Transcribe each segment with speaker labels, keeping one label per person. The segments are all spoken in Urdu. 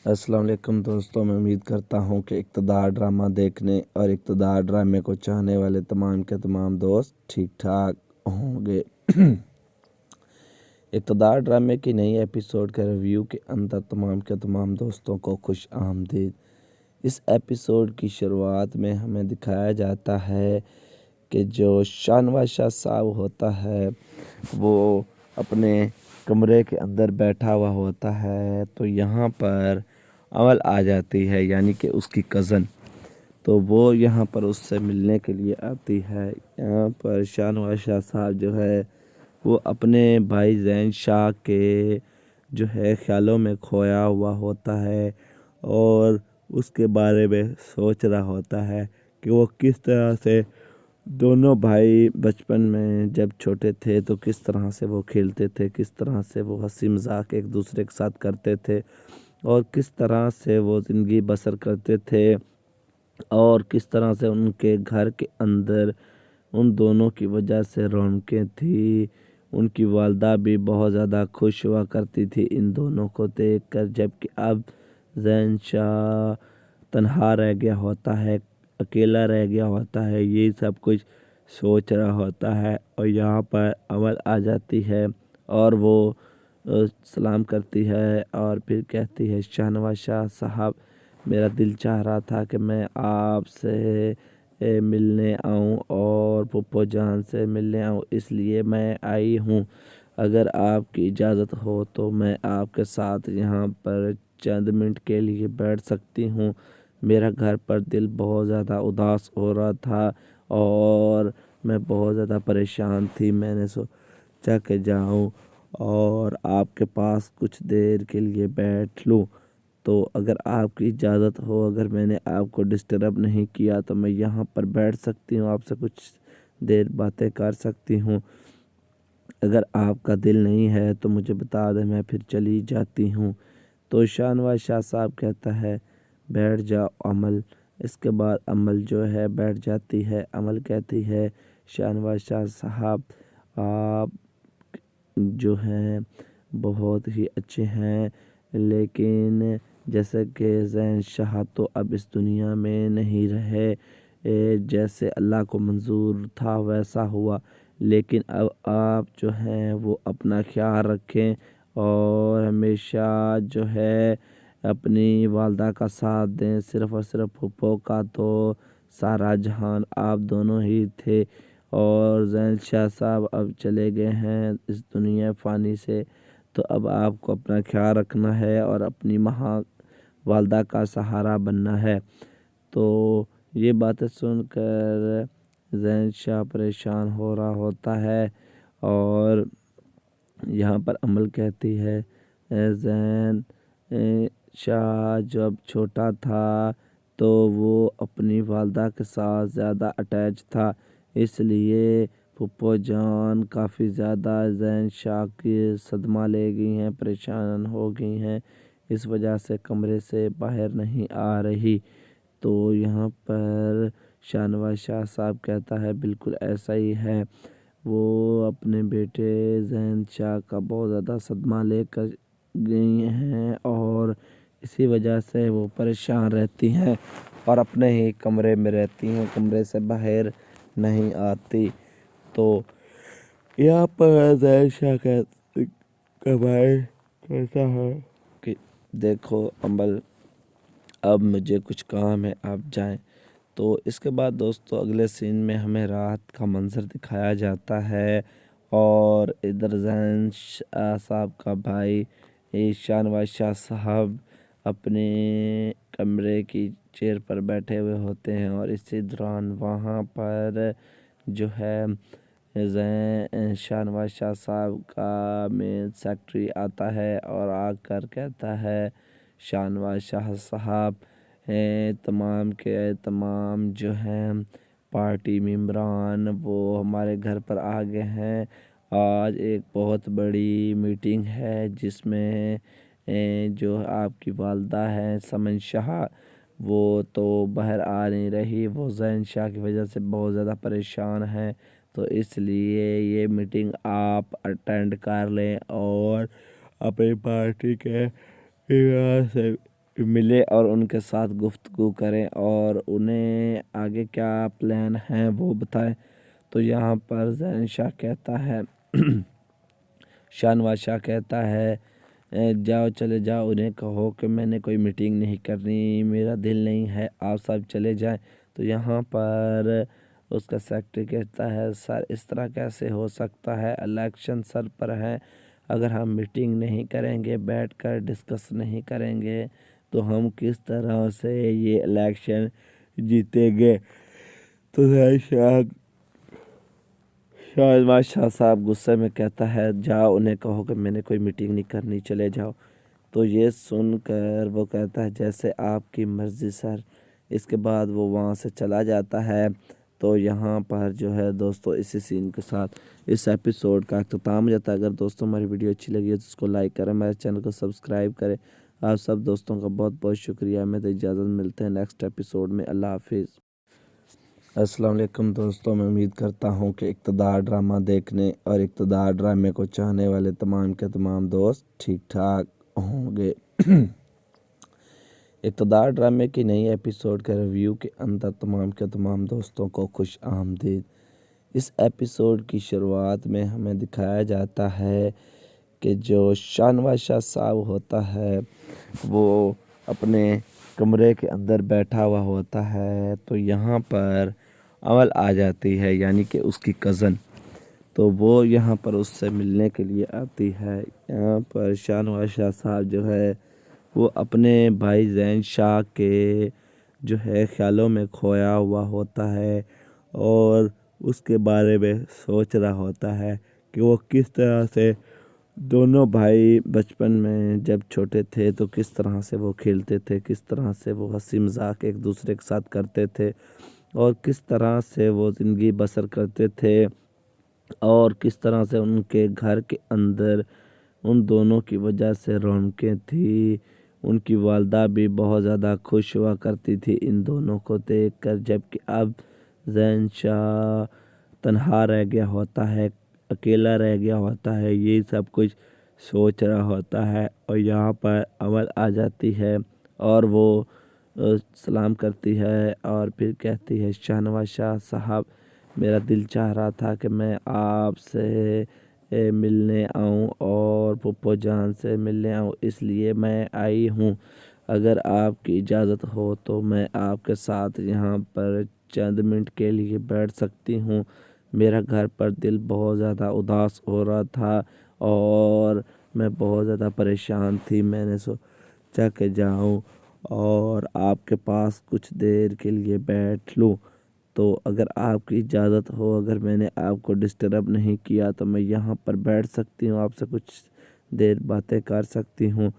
Speaker 1: السلام علیکم دوستوں، میں امید کرتا ہوں کہ اقتدار ڈرامہ دیکھنے اور اقتدار ڈرامے کو چاہنے والے تمام کے تمام دوست ٹھیک ٹھاک ہوں گے۔ اقتدار ڈرامے کی نئی ایپیسوڈ کے ریویو کے اندر تمام کے تمام دوستوں کو خوش آمدید۔ اس ایپیسوڈ کی شروعات میں ہمیں دکھایا جاتا ہے کہ جو شانواز شاہ صاحب ہوتا ہے وہ اپنے کمرے کے اندر بیٹھا ہوا ہوتا ہے، تو یہاں پر امل آ جاتی ہے، یعنی کہ اس کی کزن، تو وہ یہاں پر اس سے ملنے کے لیے آتی ہے۔ یہاں پر شانواز شاہ صاحب جو ہے وہ اپنے بھائی زین شاہ کے جو ہے خیالوں میں کھویا ہوا ہوتا ہے اور اس کے بارے میں سوچ رہا ہوتا ہے کہ وہ کس طرح سے دونوں بھائی بچپن میں جب چھوٹے تھے تو کس طرح سے وہ کھیلتے تھے، کس طرح سے وہ ہنسی مذاق ایک دوسرے کے ساتھ کرتے تھے اور کس طرح سے وہ زندگی بسر کرتے تھے اور کس طرح سے ان کے گھر کے اندر ان دونوں کی وجہ سے رونقیں تھیں۔ ان کی والدہ بھی بہت زیادہ خوش ہوا کرتی تھی ان دونوں کو دیکھ کر، جبکہ اب زین شاہ تنہا رہ گیا ہوتا ہے، اکیلا رہ گیا ہوتا ہے، یہ سب کچھ سوچ رہا ہوتا ہے۔ اور یہاں پر امل آ جاتی ہے اور وہ سلام کرتی ہے اور پھر کہتی ہے شانواز شاہ صاحب، میرا دل چاہ رہا تھا کہ میں آپ سے ملنے آؤں اور پھپھو جان سے ملنے آؤں، اس لیے میں آئی ہوں۔ اگر آپ کی اجازت ہو تو میں آپ کے ساتھ یہاں پر چند منٹ کے لیے بیٹھ سکتی ہوں۔ میرا گھر پر دل بہت زیادہ اداس ہو رہا تھا اور میں بہت زیادہ پریشان تھی۔ میں نے سوچا کہ جاؤں اور آپ کے پاس کچھ دیر کے لیے بیٹھ لوں، تو اگر آپ کی اجازت ہو، اگر میں نے آپ کو ڈسٹرب نہیں کیا تو میں یہاں پر بیٹھ سکتی ہوں، آپ سے کچھ دیر باتیں کر سکتی ہوں۔ اگر آپ کا دل نہیں ہے تو مجھے بتا دیں، میں پھر چلی جاتی ہوں۔ تو شانواز شاہ صاحب کہتا ہے بیٹھ جاؤ امل۔ اس کے بعد امل جو ہے بیٹھ جاتی ہے۔ امل کہتی ہے شانواز شاہ صاحب، آپ جو ہیں بہت ہی اچھے ہیں، لیکن جیسے کہ زین شاہ تو اب اس دنیا میں نہیں رہے، جیسے اللہ کو منظور تھا ویسا ہوا، لیکن اب آپ جو ہیں وہ اپنا خیال رکھیں اور ہمیشہ جو ہے اپنی والدہ کا ساتھ دیں۔ صرف اور صرف پھپھو کا تو سارا جہان آپ دونوں ہی تھے اور زین شاہ صاحب اب چلے گئے ہیں اس دنیا فانی سے، تو اب آپ کو اپنا خیال رکھنا ہے اور اپنی والدہ کا سہارا بننا ہے۔ تو یہ باتیں سن کر زین شاہ پریشان ہو رہا ہوتا ہے اور یہاں پر امل کہتی ہے زین شاہ جب چھوٹا تھا تو وہ اپنی والدہ کے ساتھ زیادہ اٹیچ تھا، اس لیے پھپھو جان کافی زیادہ زین شاہ کی صدمہ لے گئی ہیں، پریشان ہو گئی ہیں، اس وجہ سے کمرے سے باہر نہیں آ رہی۔ تو یہاں پر شانواز شاہ صاحب کہتا ہے بالکل ایسا ہی ہے، وہ اپنے بیٹے زین شاہ کا بہت زیادہ صدمہ لے کر گئی ہیں اور اسی وجہ سے وہ پریشان رہتی ہیں اور اپنے ہی کمرے میں رہتی ہیں، کمرے سے باہر نہیں آتی۔ تو یہاں پر زین شاہ کہتا ہے کہ دیکھو امل، اب مجھے کچھ کام ہے، آپ جائیں۔ تو اس کے بعد دوستو اگلے سین میں ہمیں رات کا منظر دکھایا جاتا ہے اور ادھر زین شاہ صاحب کا بھائی شانواز شاہ صاحب اپنے کمرے کی چیئر پر بیٹھے ہوئے ہوتے ہیں اور اسی دوران وہاں پر جو ہے شانواز شاہ صاحب کا مین سیکرٹری آتا ہے اور آ کر کہتا ہے شانواز شاہ صاحب، تمام کے تمام جو ہیں پارٹی ممبران وہ ہمارے گھر پر آ گئے ہیں، آج ایک بہت بڑی میٹنگ ہے جس میں جو آپ کی والدہ ہیں سمن شاہ، وہ تو باہر آ نہیں رہی، وہ زین شاہ کی وجہ سے بہت زیادہ پریشان ہیں، تو اس لیے یہ میٹنگ آپ اٹینڈ کر لیں اور اپنی پارٹی کے سے ملے اور ان کے ساتھ گفتگو کریں اور انہیں آگے کیا پلان ہیں وہ بتائیں۔ تو یہاں پر زین شاہ کہتا ہے شاہنواز شاہ کہتا ہے جاؤ چلے جاؤ، انہیں کہو کہ میں نے کوئی میٹنگ نہیں کرنی، میرا دل نہیں ہے، آپ سب چلے جائیں۔ تو یہاں پر اس کا سیکرٹری کہتا ہے سر اس طرح کیسے ہو سکتا ہے، الیکشن سر پر ہے، اگر ہم میٹنگ نہیں کریں گے، بیٹھ کر ڈسکس نہیں کریں گے تو ہم کس طرح سے یہ الیکشن جیتیں گے۔ تو شاہنواز شاہ صاحب غصے میں کہتا ہے جاؤ انہیں کہو کہ میں نے کوئی میٹنگ نہیں کرنی، چلے جاؤ۔ تو یہ سن کر وہ کہتا ہے جیسے آپ کی مرضی سر۔ اس کے بعد وہ وہاں سے چلا جاتا ہے۔ تو یہاں پر جو ہے دوستو اسی سین کے ساتھ اس ایپیسوڈ کا اختتام ہو جاتا ہے۔ اگر دوستوں ہماری ویڈیو اچھی لگی ہے تو اس کو لائک کریں، ہمارے چینل کو سبسکرائب کریں۔ آپ سب دوستوں کا بہت بہت شکریہ۔ ہمیں تو اجازت، ملتے ہیں نیکسٹ ایپیسوڈ میں۔ اللہ حافظ۔ السلام علیکم دوستوں، میں امید کرتا ہوں کہ اقتدار ڈرامہ دیکھنے اور اقتدار ڈرامے کو چاہنے والے تمام کے تمام دوست ٹھیک ٹھاک ہوں گے۔ اقتدار ڈرامے کی نئی ایپیسوڈ کے ریویو کے اندر تمام کے تمام دوستوں کو خوش آمدید۔ اس ایپیسوڈ کی شروعات میں ہمیں دکھایا جاتا ہے کہ جو شاہنواز شاہ صاحب ہوتا ہے وہ اپنے کمرے کے اندر بیٹھا ہوا ہوتا ہے، تو یہاں پر عمل آ جاتی ہے، یعنی کہ اس کی کزن۔ تو وہ یہاں پر اس سے ملنے کے لیے آتی ہے۔ یہاں پر شاہنواز شاہ صاحب جو ہے وہ اپنے بھائی زین شاہ کے جو ہے خیالوں میں کھویا ہوا ہوتا ہے اور اس کے بارے میں سوچ رہا ہوتا ہے کہ وہ کس طرح سے دونوں بھائی بچپن میں جب چھوٹے تھے تو کس طرح سے وہ کھیلتے تھے، کس طرح سے وہ ہنسی مذاق ایک دوسرے کے ساتھ کرتے تھے اور کس طرح سے وہ زندگی بسر کرتے تھے اور کس طرح سے ان کے گھر کے اندر ان دونوں کی وجہ سے رونقیں تھیں۔ ان کی والدہ بھی بہت زیادہ خوش ہوا کرتی تھی ان دونوں کو دیکھ کر، جبکہ اب زین شاہ تنہا رہ گیا ہوتا ہے، اکیلا رہ گیا ہوتا ہے، یہ سب کچھ سوچ رہا ہوتا ہے۔ اور یہاں پر عمل آ جاتی ہے اور وہ سلام کرتی ہے اور پھر کہتی ہے شاہنواز شاہ صاحب میرا دل چاہ رہا تھا کہ میں آپ سے ملنے آؤں اور پھپھو جان سے ملنے آؤں، اس لیے میں آئی ہوں۔ اگر آپ کی اجازت ہو تو میں آپ کے ساتھ یہاں پر چند منٹ کے لیے بیٹھ سکتی ہوں۔ میرا گھر پر دل بہت زیادہ اداس ہو رہا تھا اور میں بہت زیادہ پریشان تھی، میں نے سوچا کہ جاؤں اور آپ کے پاس کچھ دیر کے لیے بیٹھ لوں۔ تو اگر آپ کی اجازت ہو، اگر میں نے آپ کو ڈسٹرب نہیں کیا تو میں یہاں پر بیٹھ سکتی ہوں، آپ سے کچھ دیر باتیں کر سکتی ہوں۔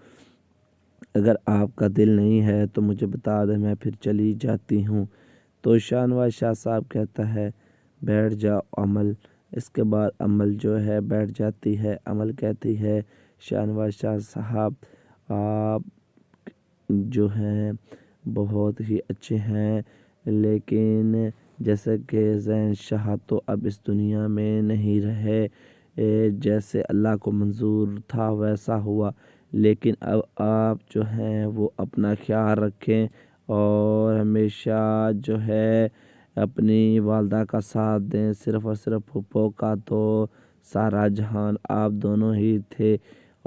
Speaker 1: اگر آپ کا دل نہیں ہے تو مجھے بتا دیں، میں پھر چلی جاتی ہوں۔ تو شاہنواز شاہ صاحب کہتا ہے بیٹھ جاؤ امل۔ اس کے بعد امل جو ہے بیٹھ جاتی ہے۔ امل کہتی ہے شاہنواز شاہ صاحب آپ جو ہیں بہت ہی اچھے ہیں، لیکن جیسے کہ زین شاہ تو اب اس دنیا میں نہیں رہے، جیسے اللہ کو منظور تھا ویسا ہوا، لیکن اب آپ جو ہیں وہ اپنا خیال رکھیں اور ہمیشہ جو ہے اپنی والدہ کا ساتھ دیں۔ صرف اور صرف پھپھو کا تو سارا جہان آپ دونوں ہی تھے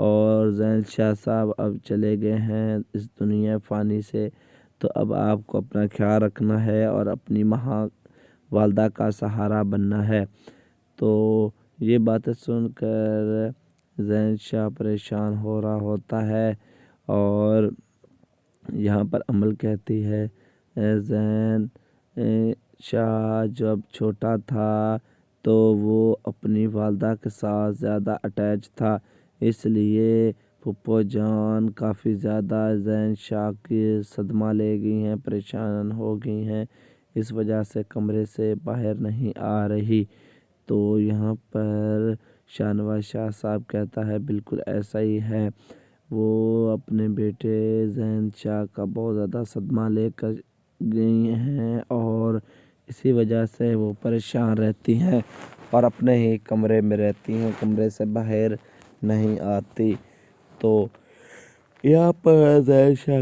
Speaker 1: اور زین شاہ صاحب اب چلے گئے ہیں اس دنیا فانی سے، تو اب آپ کو اپنا خیال رکھنا ہے اور اپنی والدہ کا سہارا بننا ہے۔ تو یہ باتیں سن کر زین شاہ پریشان ہو رہا ہوتا ہے اور یہاں پر امل کہتی ہے زین شاہ جب چھوٹا تھا تو وہ اپنی والدہ کے ساتھ زیادہ اٹیچ تھا، اس لیے پھپھو جان کافی زیادہ زین شاہ کی صدمہ لے گئی ہیں، پریشان ہو گئی ہیں، اس وجہ سے کمرے سے باہر نہیں آ رہی۔ تو یہاں پر شاہنواز شاہ صاحب کہتا ہے بالکل ایسا ہی ہے، وہ اپنے بیٹے زین شاہ کا بہت زیادہ صدمہ لے کر گئی ہیں اور اسی وجہ سے وہ پریشان رہتی ہیں اور اپنے ہی کمرے میں رہتی ہیں، کمرے سے باہر نہیں آتی۔ تو یہاں پر زین شاہ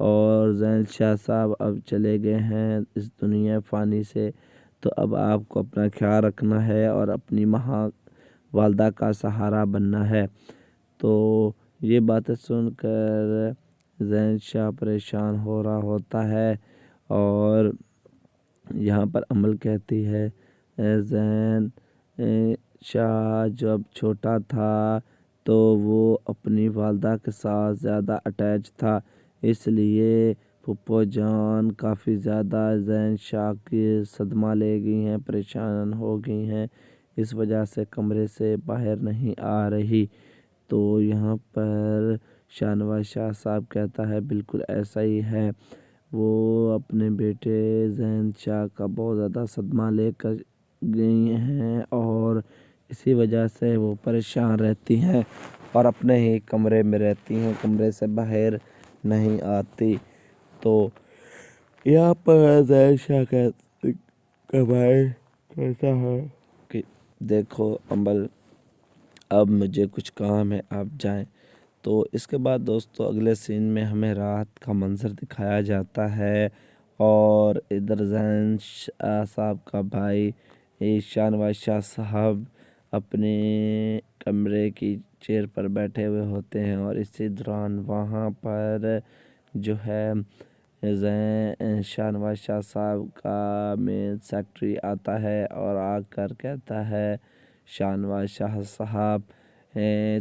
Speaker 1: اور زین شاہ صاحب اب چلے گئے ہیں اس دنیا فانی سے، تو اب آپ کو اپنا خیال رکھنا ہے اور اپنی والدہ کا سہارا بننا ہے۔ تو یہ باتیں سن کر زین شاہ پریشان ہو رہا ہوتا ہے، اور یہاں پر عمل کہتی ہے زین شاہ جب چھوٹا تھا تو وہ اپنی والدہ کے ساتھ زیادہ اٹیچ تھا، اس لیے پھپھو جان کافی زیادہ زین شاہ کی صدمہ لے گئی ہیں، پریشان ہو گئی ہیں، اس وجہ سے کمرے سے باہر نہیں آ رہی۔ تو یہاں پر شاہ نواز شاہ صاحب کہتا ہے بالکل ایسا ہی ہے، وہ اپنے بیٹے زین شاہ کا بہت زیادہ صدمہ لے کر گئی ہیں، اور اسی وجہ سے وہ پریشان رہتی ہیں اور اپنے ہی کمرے میں رہتی ہیں، کمرے سے باہر نہیں آتی۔ تو یہاں پر زین شاہ کہتا ہے کہ دیکھو عمل، اب مجھے کچھ کام ہے، آپ جائیں۔ تو اس کے بعد دوستو اگلے سین میں ہمیں رات کا منظر دکھایا جاتا ہے، اور ادھر زین شاہ صاحب کا بھائی شاہ نواز شاہ صاحب اپنے کمرے کی چیئر پر بیٹھے ہوئے ہوتے ہیں، اور اسی دوران وہاں پر جو ہے شاہ نواز شاہ صاحب کا مین سیکرٹری آتا ہے اور آ کر کہتا ہے شاہ نواز شاہ صاحب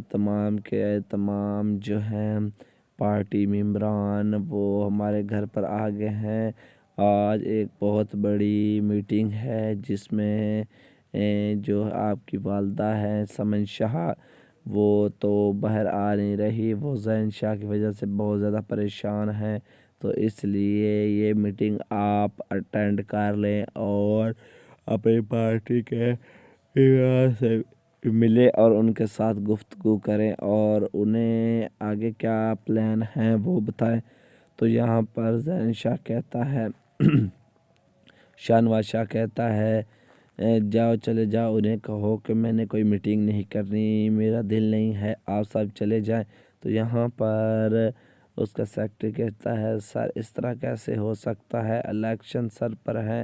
Speaker 1: تمام کے تمام جو ہیں پارٹی ممبران وہ ہمارے گھر پر آ گئے ہیں، آج ایک بہت بڑی میٹنگ ہے جس میں جو آپ کی والدہ ہیں سمن شاہ، وہ تو باہر آ نہیں رہی، وہ زین شاہ کی وجہ سے بہت زیادہ پریشان ہیں، تو اس لیے یہ میٹنگ آپ اٹینڈ کر لیں اور اپنی پارٹی کے سے ملے اور ان کے ساتھ گفتگو کریں اور انہیں آگے کیا پلان ہیں وہ بتائیں۔ تو یہاں پر زین شاہ کہتا ہے شاہ نواز شاہ کہتا ہے جاؤ چلے جاؤ، انہیں کہو کہ میں نے کوئی میٹنگ نہیں کرنی، میرا دل نہیں ہے، آپ سب چلے جائیں۔ تو یہاں پر اس کا سیکرٹری کہتا ہے سر اس طرح کیسے ہو سکتا ہے، الیکشن سر پر ہے،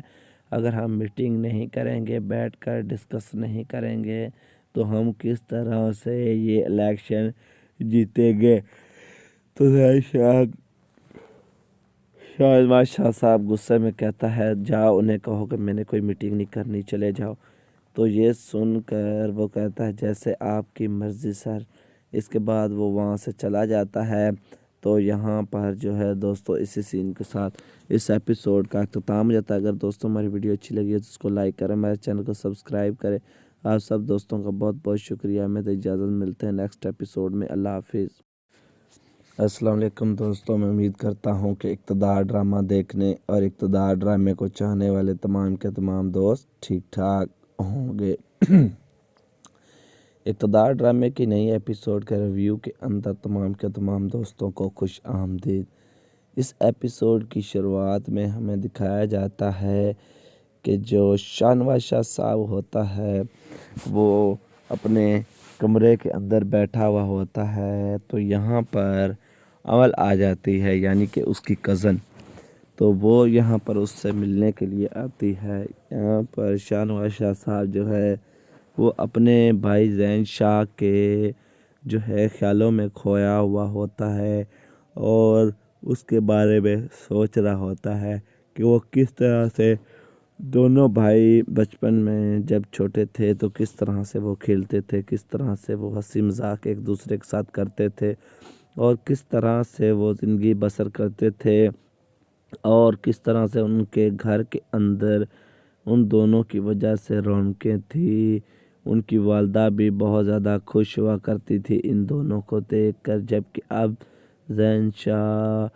Speaker 1: اگر ہم میٹنگ نہیں کریں گے، بیٹھ کر ڈسکس نہیں کریں گے تو ہم کس طرح سے یہ الیکشن جیتیں گے۔ تو شاہ نواز شاہ صاحب غصے میں کہتا ہے جاؤ انہیں کہو کہ میں نے کوئی میٹنگ نہیں کرنی، چلے جاؤ۔ تو یہ سن کر وہ کہتا ہے جیسے آپ کی مرضی سر، اس کے بعد وہ وہاں سے چلا جاتا ہے۔ تو یہاں پر جو ہے دوستو اسی سین کے ساتھ اس ایپیسوڈ کا اختتام ہو جاتا ہے۔ اگر دوستوں ہماری ویڈیو اچھی لگی ہے تو اس کو لائک کریں، ہمارے چینل کو سبسکرائب کریں۔ آپ سب دوستوں کا بہت بہت شکریہ، ہمیں تو اجازت، ملتے ہیں نیکسٹ ایپیسوڈ میں، اللہ حافظ۔ السلام علیکم دوستوں، میں امید کرتا ہوں کہ اقتدار ڈرامہ دیکھنے اور اقتدار ڈرامے کو چاہنے والے تمام کے تمام دوست ٹھیک ٹھاک ہوں گے۔ اقتدار ڈرامے کی نئی ایپیسوڈ کے ریویو کے اندر تمام کے تمام دوستوں کو خوش آمدید۔ اس ایپیسوڈ کی شروعات میں ہمیں دکھایا جاتا ہے کہ جو شاہ نواز شاہ صاحب ہوتا ہے وہ اپنے کمرے کے اندر بیٹھا ہوا ہوتا ہے، تو یہاں پر عمل آ جاتی ہے یعنی کہ اس کی کزن، تو وہ یہاں پر اس سے ملنے کے لیے آتی ہے۔ یہاں پر شاہ نواز شاہ صاحب جو ہے وہ اپنے بھائی زین شاہ کے جو ہے خیالوں میں کھویا ہوا ہوتا ہے اور اس کے بارے میں سوچ رہا ہوتا ہے کہ وہ کس طرح سے دونوں بھائی بچپن میں جب چھوٹے تھے تو کس طرح سے وہ کھیلتے تھے، کس طرح سے وہ ہنسی مذاق ایک دوسرے کے ساتھ کرتے تھے اور کس طرح سے وہ زندگی بسر کرتے تھے، اور کس طرح سے ان کے گھر کے اندر ان دونوں کی وجہ سے رونقیں تھیں۔ ان کی والدہ بھی بہت زیادہ خوش ہوا کرتی تھی ان دونوں کو دیکھ کر، جبکہ اب زین شاہ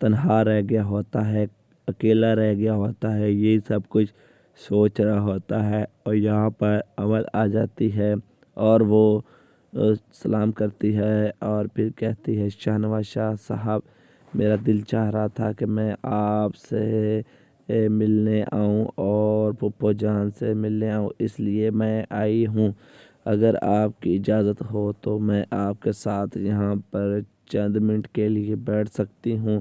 Speaker 1: تنہا رہ گیا ہوتا ہے، اکیلا رہ گیا ہوتا ہے، یہ سب کچھ سوچ رہا ہوتا ہے۔ اور یہاں پر عمل آ جاتی ہے اور وہ سلام کرتی ہے اور پھر کہتی ہے شاہ نواز شاہ صاحب میرا دل چاہ رہا تھا کہ میں آپ سے ملنے آؤں اور پھپھو جان سے ملنے آؤں، اس لیے میں آئی ہوں، اگر آپ کی اجازت ہو تو میں آپ کے ساتھ یہاں پر چند منٹ کے لیے بیٹھ سکتی ہوں۔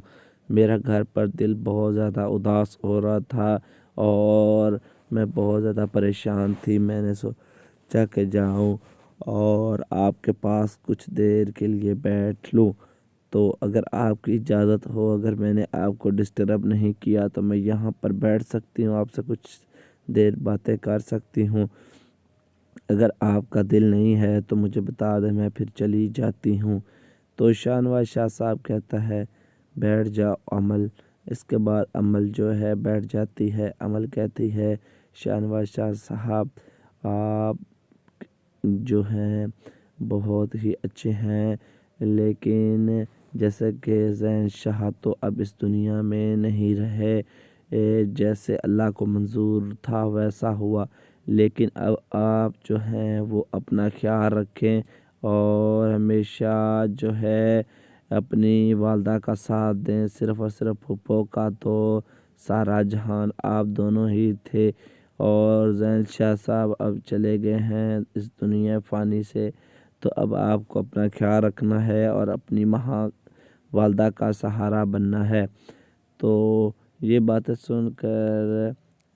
Speaker 1: میرا گھر پر دل بہت زیادہ اداس ہو رہا تھا اور میں بہت زیادہ پریشان تھی۔ میں نے سوچا کہ جاؤں اور آپ کے پاس کچھ دیر کے لیے بیٹھ لوں، تو اگر آپ کی اجازت ہو، اگر میں نے آپ کو ڈسٹرب نہیں کیا تو میں یہاں پر بیٹھ سکتی ہوں، آپ سے کچھ دیر باتیں کر سکتی ہوں۔ اگر آپ کا دل نہیں ہے تو مجھے بتا دیں، میں پھر چلی جاتی ہوں۔ تو شاہنواز شاہ صاحب کہتا ہے بیٹھ جاؤ امل۔ اس کے بعد امل جو ہے بیٹھ جاتی ہے۔ امل کہتی ہے شاہنواز شاہ صاحب آپ جو ہیں بہت ہی اچھے ہیں، لیکن جیسے کہ زین شاہ تو اب اس دنیا میں نہیں رہے، جیسے اللہ کو منظور تھا ویسا ہوا، لیکن اب آپ جو ہیں وہ اپنا خیال رکھیں اور ہمیشہ جو ہے اپنی والدہ کا ساتھ دیں۔ صرف اور صرف پھپھو کا تو سارا جہان آپ دونوں ہی تھے، اور زین شاہ صاحب اب چلے گئے ہیں اس دنیا فانی سے، تو اب آپ کو اپنا خیال رکھنا ہے اور اپنی والدہ کا سہارا بننا ہے۔ تو یہ باتیں سن کر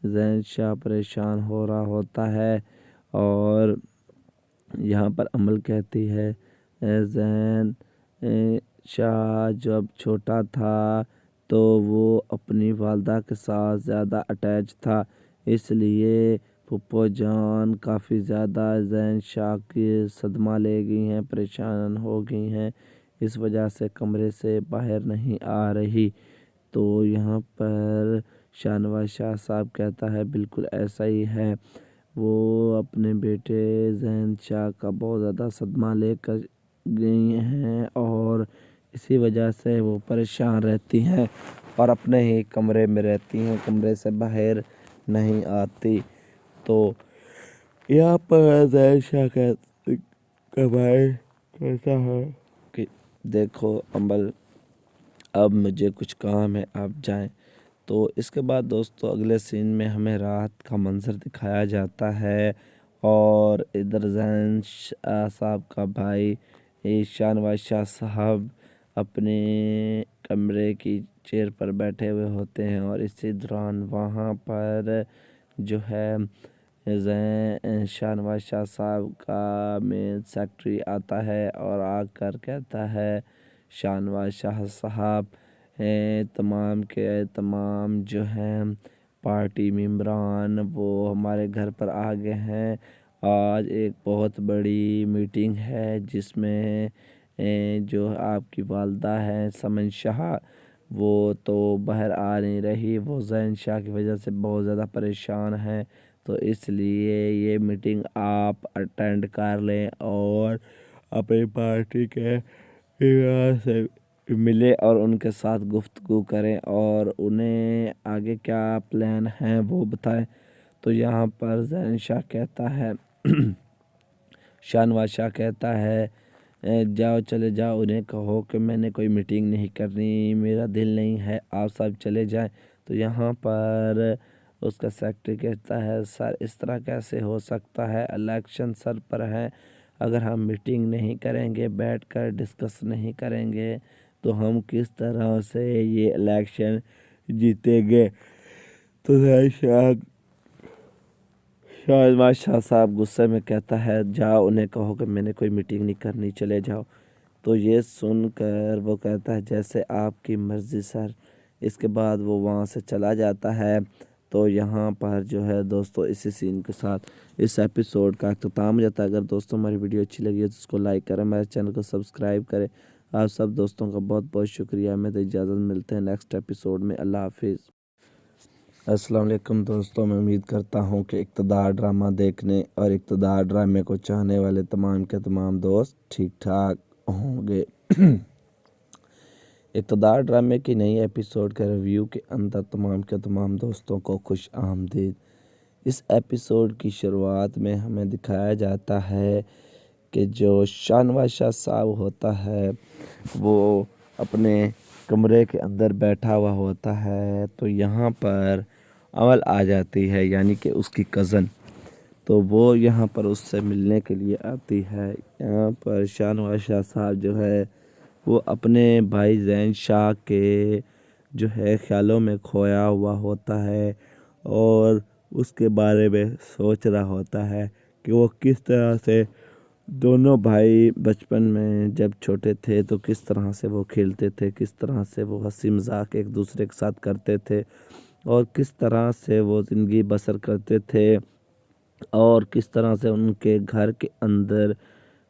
Speaker 1: زین شاہ پریشان ہو رہا ہوتا ہے، اور یہاں پر امل کہتی ہے زین شاہ جب چھوٹا تھا تو وہ اپنی والدہ کے ساتھ زیادہ اٹیچ تھا، اس لیے پھپھو جان کافی زیادہ زین شاہ کی صدمہ لے گئی ہیں، پریشان ہو گئی ہیں، اس وجہ سے کمرے سے باہر نہیں آ رہی۔ تو یہاں پر شاہنواز شاہ صاحب کہتا ہے بالکل ایسا ہی ہے، وہ اپنے بیٹے زین شاہ کا بہت زیادہ صدمہ لے کر گئی ہیں اور اسی وجہ سے وہ پریشان رہتی ہیں اور اپنے ہی کمرے میں رہتی ہیں، کمرے سے باہر نہیں آتی۔ تو یہاں پر زین شاہ کہتا ہے کہ دیکھو امل، اب مجھے کچھ کام ہے، آپ جائیں۔ تو اس کے بعد دوستو اگلے سین میں ہمیں رات کا منظر دکھایا جاتا ہے، اور ادھر زین شاہ صاحب کا بھائی شاہنواز شاہ صاحب اپنے کمرے کی چیئر پر بیٹھے ہوئے ہوتے ہیں، اور اسی دوران وہاں پر جو ہے شاہنواز شاہ صاحب کا مین سیکرٹری آتا ہے اور آ کر کہتا ہے شاہنواز شاہ صاحب تمام کے تمام جو ہیں پارٹی ممبران وہ ہمارے گھر پر آ گئے ہیں، آج ایک بہت بڑی میٹنگ ہے جس میں جو آپ کی والدہ ہیں سمن شاہ، وہ تو باہر آ نہیں رہی، وہ زین شاہ کی وجہ سے بہت زیادہ پریشان ہیں، تو اس لیے یہ میٹنگ آپ اٹینڈ کر لیں اور اپنی پارٹی کے سے ملے اور ان کے ساتھ گفتگو کریں اور انہیں آگے کیا پلان ہیں وہ بتائیں۔ تو یہاں پر زین شاہ کہتا ہے شاہنواز شاہ کہتا ہے جاؤ چلے جاؤ، انہیں کہو کہ میں نے کوئی میٹنگ نہیں کرنی، میرا دل نہیں ہے، آپ سب چلے جائیں۔ تو یہاں پر اس کا سیکرٹری کہتا ہے سر اس طرح کیسے ہو سکتا ہے، الیکشن سر پر ہے، اگر ہم میٹنگ نہیں کریں گے، بیٹھ کر ڈسکس نہیں کریں گے تو ہم کس طرح سے یہ الیکشن جیتیں گے۔ تو شاہنواز شاہ صاحب غصے میں کہتا ہے جاؤ انہیں کہو کہ میں نے کوئی میٹنگ نہیں کرنی، چلے جاؤ۔ تو یہ سن کر وہ کہتا ہے جیسے آپ کی مرضی سر۔ اس کے بعد وہ وہاں سے چلا جاتا ہے۔ تو یہاں پر جو ہے دوستو اسی سین کے ساتھ اس ایپیسوڈ کا اختتام ہو جاتا ہے۔ اگر دوستوں ہماری ویڈیو اچھی لگی ہے تو اس کو لائک کریں، ہمارے چینل کو سبسکرائب کریں۔ آپ سب دوستوں کا بہت بہت شکریہ، ہمیں تو اجازت، ملتے ہیں نیکسٹ ایپیسوڈ میں، اللہ حافظ۔ السلام علیکم دوستوں، میں امید کرتا ہوں کہ اقتدار ڈرامہ دیکھنے اور اقتدار ڈرامے کو چاہنے والے تمام کے تمام دوست ٹھیک ٹھاک ہوں گے۔ اقتدار ڈرامے کی نئی ایپیسوڈ کے ریویو کے اندر تمام کے تمام دوستوں کو خوش آمدید۔ اس ایپیسوڈ کی شروعات میں ہمیں دکھایا جاتا ہے کہ جو شاہنواز شاہ صاحب ہوتا ہے وہ اپنے کمرے کے اندر بیٹھا ہوا ہوتا ہے، تو یہاں پر امل آ جاتی ہے، یعنی کہ اس کی کزن، تو وہ یہاں پر اس سے ملنے کے لیے آتی ہے۔ یہاں پر شاہنواز شاہ صاحب جو ہے وہ اپنے بھائی زین شاہ کے جو ہے خیالوں میں کھویا ہوا ہوتا ہے اور اس کے بارے میں سوچ رہا ہوتا ہے کہ وہ کس طرح سے دونوں بھائی بچپن میں جب چھوٹے تھے تو کس طرح سے وہ کھیلتے تھے، کس طرح سے وہ ہنسی مذاق ایک دوسرے کے ساتھ کرتے تھے اور کس طرح سے وہ زندگی بسر کرتے تھے اور کس طرح سے ان کے گھر کے اندر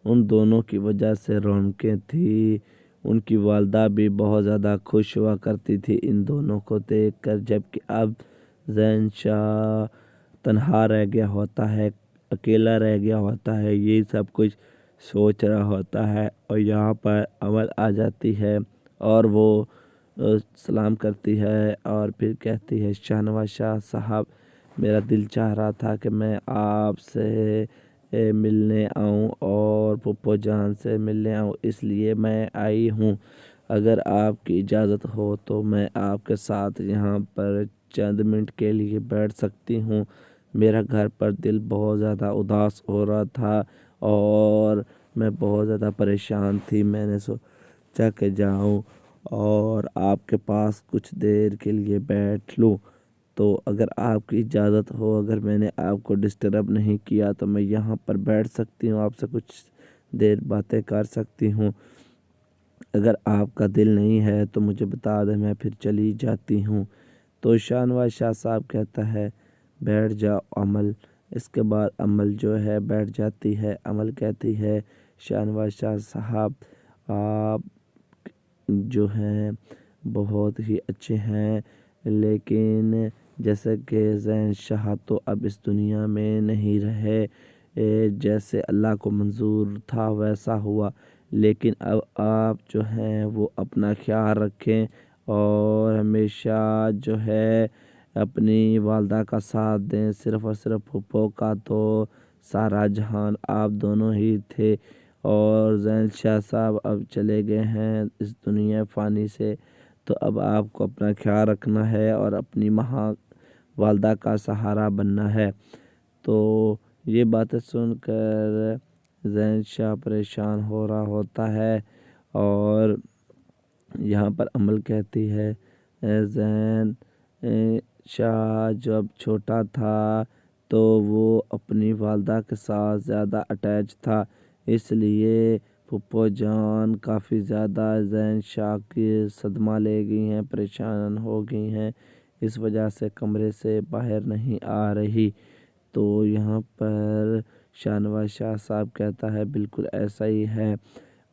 Speaker 1: ان دونوں کی وجہ سے رونقیں تھی۔ ان کی والدہ بھی بہت زیادہ خوش ہوا کرتی تھی ان دونوں کو دیکھ کر، جبکہ اب زین شاہ تنہا رہ گیا ہوتا ہے، اکیلا رہ گیا ہوتا ہے، یہ سب کچھ سوچ رہا ہوتا ہے اور یہاں پر امل آ جاتی ہے اور وہ سلام کرتی ہے اور پھر کہتی ہے شاہ نواز شاہ صاحب، میرا دل چاہ رہا تھا کہ میں آپ سے ملنے آؤں اور پھپھو جان سے ملنے آؤں، اس لیے میں آئی ہوں۔ اگر آپ کی اجازت ہو تو میں آپ کے ساتھ یہاں پر چند منٹ کے لیے بیٹھ سکتی ہوں۔ میرا گھر پر دل بہت زیادہ اداس ہو رہا تھا اور میں بہت زیادہ پریشان تھی۔ میں نے سوچا کہ جاؤں اور آپ کے پاس کچھ دیر کے لیے بیٹھ لوں، تو اگر آپ کی اجازت ہو، اگر میں نے آپ کو ڈسٹرب نہیں کیا تو میں یہاں پر بیٹھ سکتی ہوں، آپ سے کچھ دیر باتیں کر سکتی ہوں۔ اگر آپ کا دل نہیں ہے تو مجھے بتا دیں، میں پھر چلی جاتی ہوں۔ تو شاہ نواز شاہ صاحب کہتا ہے بیٹھ جاؤ امل۔ اس کے بعد امل جو ہے بیٹھ جاتی ہے۔ امل کہتی ہے شاہ نواز شاہ صاحب، آپ جو ہیں بہت ہی اچھے ہیں، لیکن جیسے کہ زین شاہ تو اب اس دنیا میں نہیں رہے، جیسے اللہ کو منظور تھا ویسا ہوا، لیکن اب آپ جو ہیں وہ اپنا خیال رکھیں اور ہمیشہ جو ہے اپنی والدہ کا ساتھ دیں۔ صرف اور صرف پھپھو کا تو سارا جہان آپ دونوں ہی تھے اور زین شاہ صاحب اب چلے گئے ہیں اس دنیا فانی سے، تو اب آپ کو اپنا خیال رکھنا ہے اور اپنی والدہ کا سہارا بننا ہے۔ تو یہ باتیں سن کر زین شاہ پریشان ہو رہا ہوتا ہے اور یہاں پر امل کہتی ہے زین شاہ جب چھوٹا تھا تو وہ اپنی والدہ کے ساتھ زیادہ اٹیچ تھا، اس لیے پھپھو جان کافی زیادہ زین شاہ کی صدمہ لے گئی ہیں، پریشان ہو گئی ہیں، اس وجہ سے کمرے سے باہر نہیں آ رہی۔ تو یہاں پر شاہ نواز شاہ صاحب کہتا ہے بالکل ایسا ہی ہے،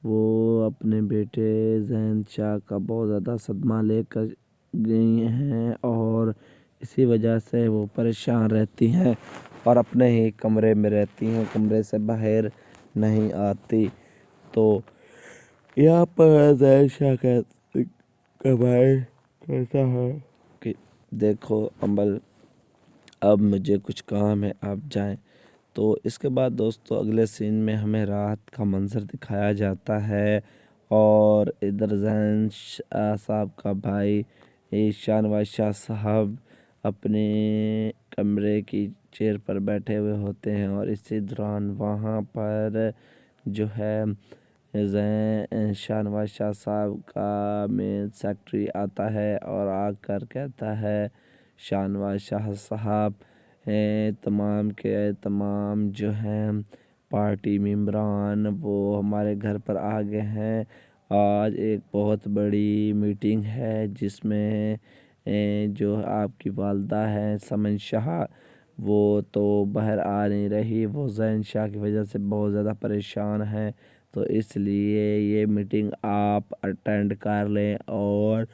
Speaker 1: وہ اپنے بیٹے زین شاہ کا بہت زیادہ صدمہ لے کر گئی ہیں اور اسی وجہ سے وہ پریشان رہتی ہیں اور اپنے ہی کمرے میں رہتی ہیں، کمرے سے باہر نہیں آتی۔ تو یہاں پر زین شاہ کہتا ہے کہ دیکھو امل، اب مجھے کچھ کام ہے، آپ جائیں۔ تو اس کے بعد دوستو اگلے سین میں ہمیں رات کا منظر دکھایا جاتا ہے اور ادھر زین شاہ صاحب کا بھائی شاہ نواز شاہ صاحب اپنے کمرے کی چیئر پر بیٹھے ہوئے ہوتے ہیں اور اسی دوران وہاں پر جو ہے شاہ نواز شاہ صاحب کا مین سیکرٹری آتا ہے اور آ کر کہتا ہے شاہ نواز شاہ صاحب، تمام کے تمام جو ہیں پارٹی ممبران وہ ہمارے گھر پر آ گئے ہیں، آج ایک بہت بڑی میٹنگ ہے جس میں جو آپ کی والدہ ہیں سمن شاہ، وہ تو باہر آ نہیں رہی، وہ زین شاہ کی وجہ سے بہت زیادہ پریشان ہیں، تو اس لیے یہ میٹنگ آپ اٹینڈ کر لیں اور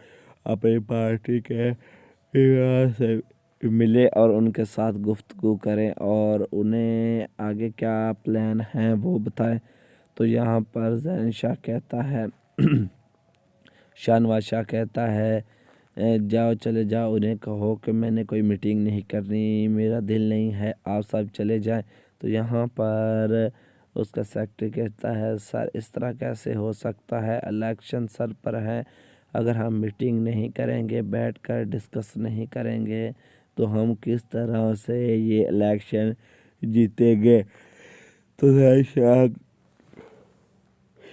Speaker 1: اپنی پارٹی کے سے ملے اور ان کے ساتھ گفتگو کریں اور انہیں آگے کیا پلان ہیں وہ بتائیں۔ تو یہاں پر زین شاہ کہتا ہے شاہ نواز شاہ کہتا ہے جاؤ چلے جاؤ، انہیں کہو کہ میں نے کوئی میٹنگ نہیں کرنی، میرا دل نہیں ہے، آپ سب چلے جائیں۔ تو یہاں پر اس کا سیکرٹری کہتا ہے سر اس طرح کیسے ہو سکتا ہے، الیکشن سر پر ہے، اگر ہم میٹنگ نہیں کریں گے، بیٹھ کر ڈسکس نہیں کریں گے تو ہم کس طرح سے یہ الیکشن جیتیں گے۔ تو